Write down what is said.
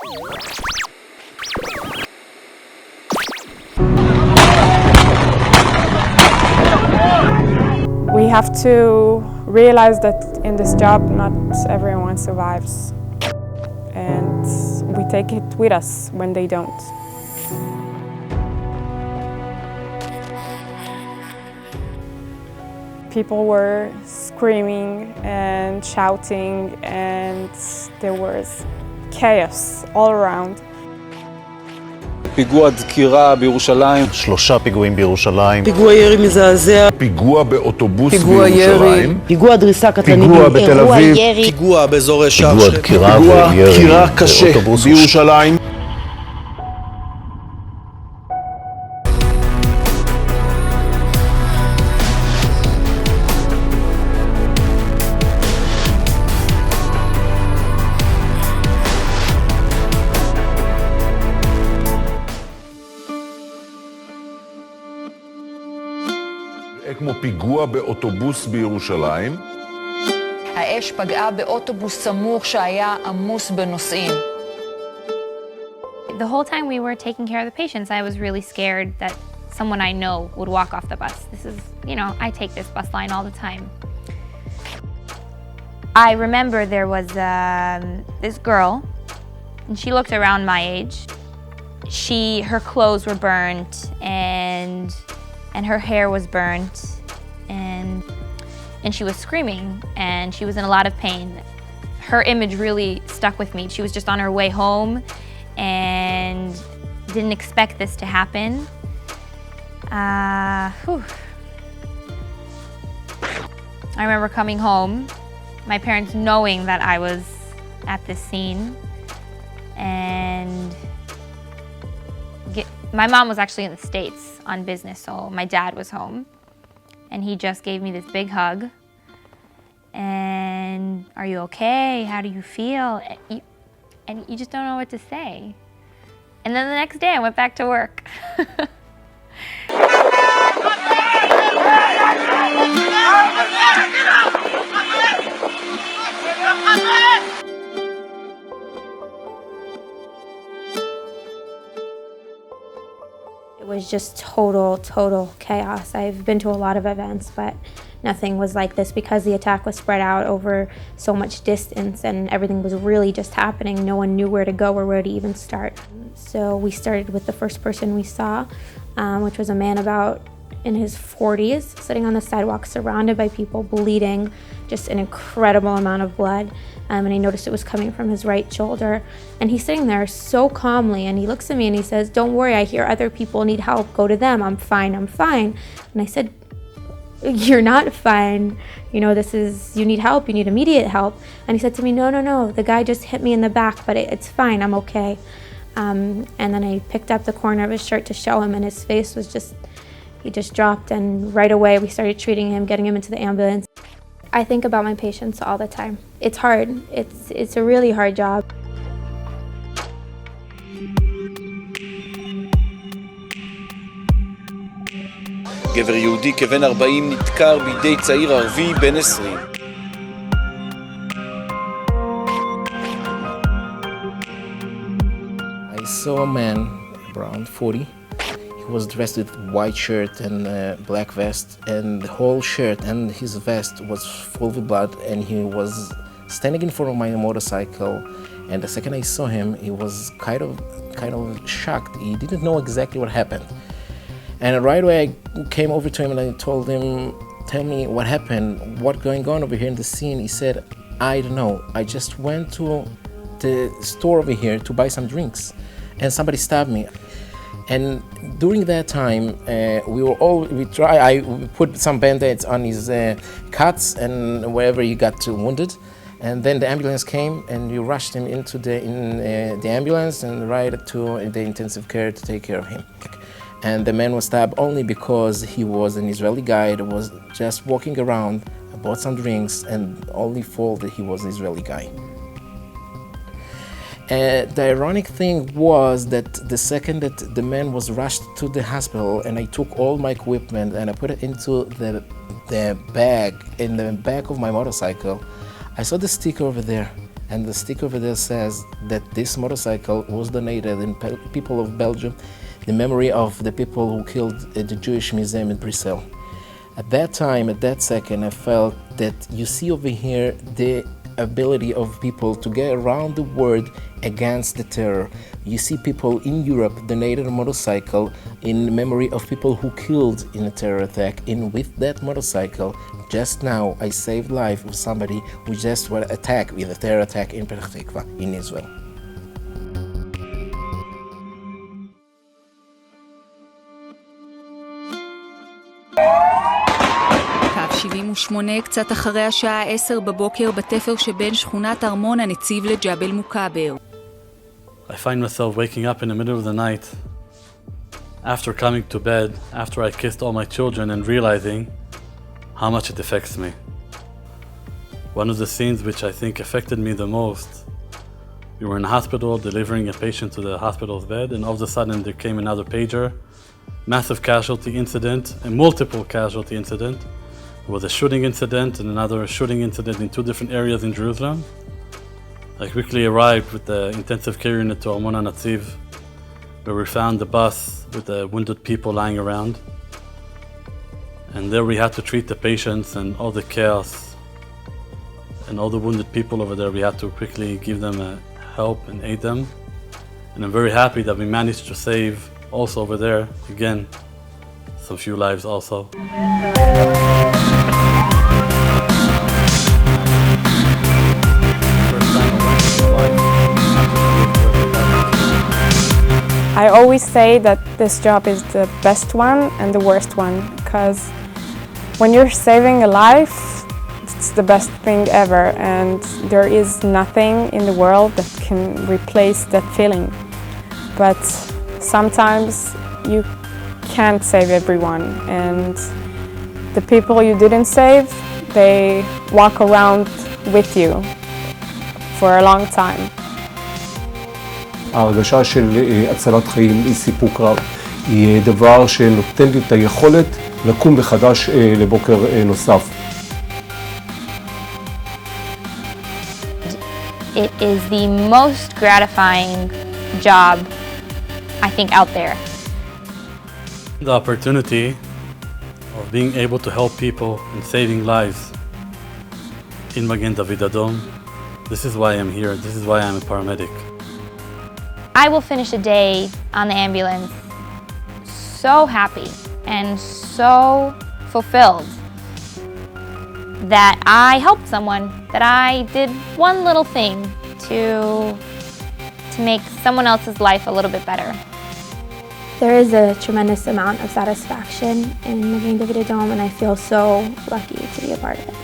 We have to realize that in this job, not everyone survives. And we take it with us when they don't. People were screaming and shouting, and there was chaos all around. פיגוע דקירה בירושלים. 3 פיגועים בירושלים. פיגוע ירי מזעזע. פיגוע באוטובוס פיגוע בירושלים. ירי. פיגוע דריסה קטלנית. פיגוע בתל אביב. פיגוע באזור שער פיגוע דקירה וירי דקירה קשה באוטובוס. בירושלים. כמו פיגוע באוטובוס בירושלים. האש פגעה באוטובוס סמוך שהיה עמוס בנוסעים. The whole time we were taking care of the patients, I was really scared that someone I know would walk off the bus. This is, I take this bus line all the time. I remember there was this girl, and she looked around my age. Her clothes were burnt, and her hair was burnt, and she was screaming, and she was in a lot of pain. Her image really stuck with me. She was just on her way home and didn't expect this to happen. I remember coming home, my parents knowing that I was at this scene, and my mom was actually in the States on business, so my dad was home, and he just gave me this big hug, and are you okay? How do you feel? And you just don't know what to say. And then the next day I went back to work. It was just total chaos. I've been to a lot of events, but nothing was like this because the attack was spread out over so much distance and everything was really just happening. No one knew where to go or where to even start. So we started with the first person we saw, which was a man about in his 40s, sitting on the sidewalk surrounded by people, bleeding, just an incredible amount of blood. And I noticed it was coming from his right shoulder. And he's sitting there so calmly, and he looks at me and he says, "Don't worry, I hear other people need help. Go to them. I'm fine. And I said, "You're not fine. You need help. You need immediate help." And he said to me, No. The guy just hit me in the back, but it's fine. I'm okay. And then I picked up the corner of his shirt to show him, and his face was he just dropped. And right away we started treating him, getting him into the ambulance. I think about my patients all the time. It's hard. It's a really hard job. גבר יהודי כבן 40 נדקר בידי צעיר ערבי בן 20. I saw a man around 40. He was dressed with white shirt and black vest, and the whole shirt and his vest was full of blood, and he was standing in front of my motorcycle. And the second I saw him, he was kind of shocked. He didn't know exactly what happened. And right away I came over to him and I told him, "Tell me what happened, what's going on over here in the scene." He said, "I don't know. I just went to the store over here to buy some drinks, and somebody stabbed me." And during that time, I put some band-aids on his cuts and wherever he got wounded. And then the ambulance came, and we rushed him into the ambulance and right to the intensive care to take care of him. And the man was stabbed only because he was an Israeli guy that was just walking around, bought some drinks, and only fault that he was an Israeli guy. The ironic thing was that the second that the man was rushed to the hospital, and I took all my equipment and I put it into the bag in the back of my motorcycle, I saw the sticker over there, and the sticker over there says that this motorcycle was donated in people of Belgium, the memory of the people who killed at the Jewish Museum in Brussels. At that time, at that second, I felt that you see over here the ability of people to get around the world against the terror. You see people in Europe donated a motorcycle in memory of people who killed in a terror attack, and with that motorcycle, just now I saved life of somebody who just was attacked with a terror attack in Petah Tikva in Israel. קו 78 קצת אחרי השעה 10 בבוקר בתפר שבין שכונת ארמון הנציב לג'בל מוכבר. I find myself waking up in the middle of the night after coming to bed, after I kissed all my children, and realizing how much it affects me. One of the scenes which I think affected me the most, we were in a hospital delivering a patient to the hospital's bed, and all of a sudden there came another pager, massive casualty incident, a multiple casualty incident. There was a shooting incident and another shooting incident in two different areas in Jerusalem. I quickly arrived with the intensive care unit to Armon Ha'Natziv, where we found the bus with the wounded people lying around. And there we had to treat the patients and all the chaos and all the wounded people over there. We had to quickly give them help and aid them. And I'm very happy that we managed to save also over there, again, some few lives also. I always say that this job is the best one and the worst one, because when you're saving a life, it's the best thing ever, and there is nothing in the world that can replace that feeling. But sometimes you can't save everyone, and the people you didn't save, they walk around with you for a long time. ההרגשה של הצלת חיים היא סיפוק רב, היא דבר שנותן לי את היכולת לקום מחדש לבוקר נוסף. It is the most gratifying job, I think, out there. The opportunity of being able to help people and saving lives in Magen Adom, this is why I'm here, this is why I'm a paramedic. I will finish a day on the ambulance so happy and so fulfilled that I helped someone, that I did one little thing to make someone else's life a little bit better. There is a tremendous amount of satisfaction in Magen Adom, and I feel so lucky to be a part of it.